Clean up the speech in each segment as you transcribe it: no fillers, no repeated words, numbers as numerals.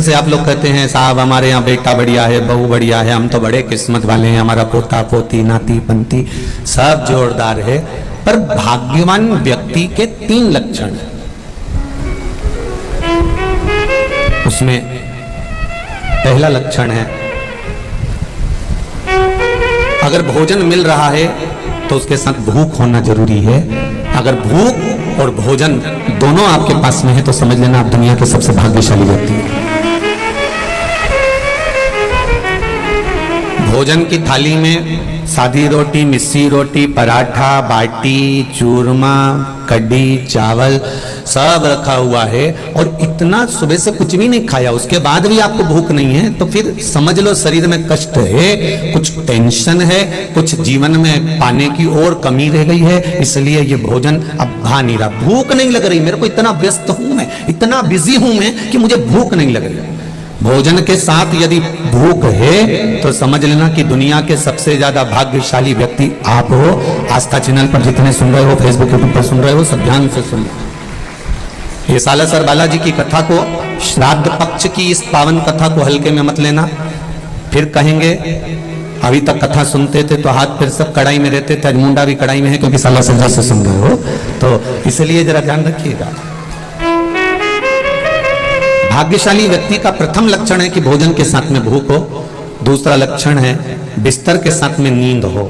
से आप लोग कहते हैं साहब हमारे यहाँ बेटा बढ़िया है, बहू बढ़िया है, हम तो बड़े किस्मत वाले हैं, हमारा पोता पोती नाती पंती सब जोरदार है। पर भाग्यवान व्यक्ति के 3 लक्षण, उसमें पहला लक्षण है अगर भोजन मिल रहा है तो उसके साथ भूख होना जरूरी है। अगर भूख और भोजन दोनों आपके पास में है तो समझ लेना आप दुनिया के सबसे भाग्यशाली व्यक्ति हैं। भोजन की थाली में सादी रोटी, मिस्सी रोटी, पराठा, बाटी, चूरमा, कढ़ी, चावल सब रखा हुआ है और इतना सुबह से कुछ भी नहीं खाया, उसके बाद भी आपको भूख नहीं है, तो फिर समझ लो शरीर में कष्ट है, कुछ टेंशन है, कुछ जीवन में पाने की और कमी रह गई है, इसलिए ये भोजन अब भा नहीं रहा। भूख नहीं लग रही, मेरे को इतना व्यस्त हूं मैं, इतना बिजी हूं मैं कि मुझे भूख नहीं लग रही। भोजन के साथ यदि भूख है तो समझ लेना कि दुनिया के सबसे ज्यादा भाग्यशाली व्यक्ति आप हो। आस्था चैनल पर जितने सुन रहे हो, फेसबुक यूट्यूब पर सुन रहे हो, सब ध्यान से सुन। ये सालासर बालाजी की कथा को, श्राद्ध पक्ष की इस पावन कथा को हल्के में मत लेना। फिर कहेंगे अभी तक कथा सुनते थे तो हाथ फिर सब कढ़ाई में रहते थे, मुंडा भी कढ़ाई में है क्योंकि सालासर से सुन रहे हो, तो इसलिए जरा ध्यान रखिएगा। भाग्यशाली व्यक्ति का प्रथम लक्षण है कि भोजन के साथ में भूख हो। दूसरा लक्षण है बिस्तर के साथ में नींद हो।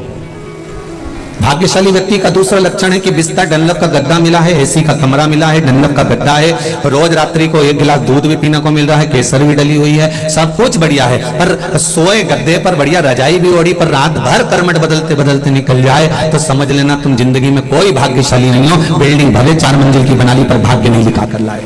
भाग्यशाली व्यक्ति का दूसरा लक्षण है कि बिस्तर डनलप का गद्दा मिला है, एसी का कमरा मिला है, डनलप का गद्दा है, रोज रात्रि को 1 गिलास दूध भी पीने को मिल रहा है, केसर भी डली हुई है, सब कुछ बढ़िया है, पर सोए गद्दे पर बढ़िया रजाई भी ओढ़ी, पर रात भर करमट बदलते बदलते निकल जाए तो समझ लेना तुम जिंदगी में कोई भाग्यशाली नहीं हो। बिल्डिंग भले 4 मंजिल की बना ली पर भाग्य नहीं लिखा कर लाए,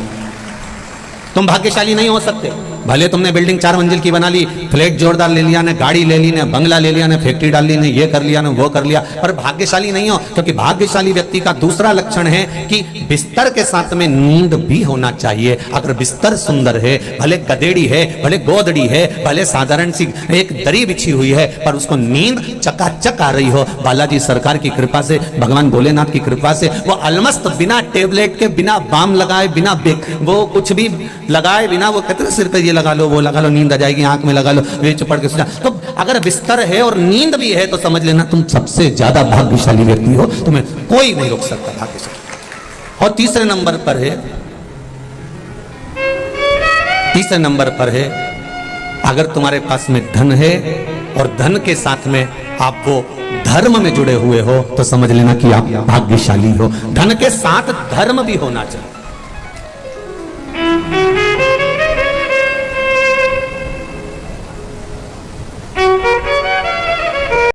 तुम भाग्यशाली नहीं हो सकते। भले तुमने बिल्डिंग 4 मंजिल की बना ली, फ्लैट जोरदार ले लिया, ने गाड़ी ले ली, ने बंगला ले लिया, ने फैक्ट्री डाल ली, ने ये कर लिया, ने वो कर लिया, पर भाग्यशाली नहीं हो। क्योंकि भाग्यशाली व्यक्ति का दूसरा लक्षण है कि बिस्तर के साथ में नींद भी होना चाहिए। अगर बिस्तर सुंदर है, भले गदेड़ी है, भले गोदड़ी है, भले साधारण सी एक दरी बिछी हुई है, पर उसको नींद चकाचक आ रही हो, बालाजी सरकार की कृपा से, भगवान भोलेनाथ की कृपा से, वो अलमस्त बिना टेबलेट के, बिना बाम लगाए, बिना वो कुछ भी लगाए बिना, वो कहते हैं सिर पे ये लगा लो, वो लगा लो, नींद आ जाएगी, आंख में लगा लो, वे चुपड़ के सो जा। तो अगर बिस्तर है और नींद भी है तो समझ लेना तुम सबसे ज्यादा भाग्यशाली व्यक्ति हो, तुम्हें कोई नहीं रोक सकता भाग्यशाली। और तीसरे नंबर पर है अगर तुम्हारे पास में धन है और धन के साथ में आप वो धर्म में जुड़े हुए हो तो समझ लेना कि आप भाग्यशाली हो। धन के साथ धर्म भी होना चाहिए।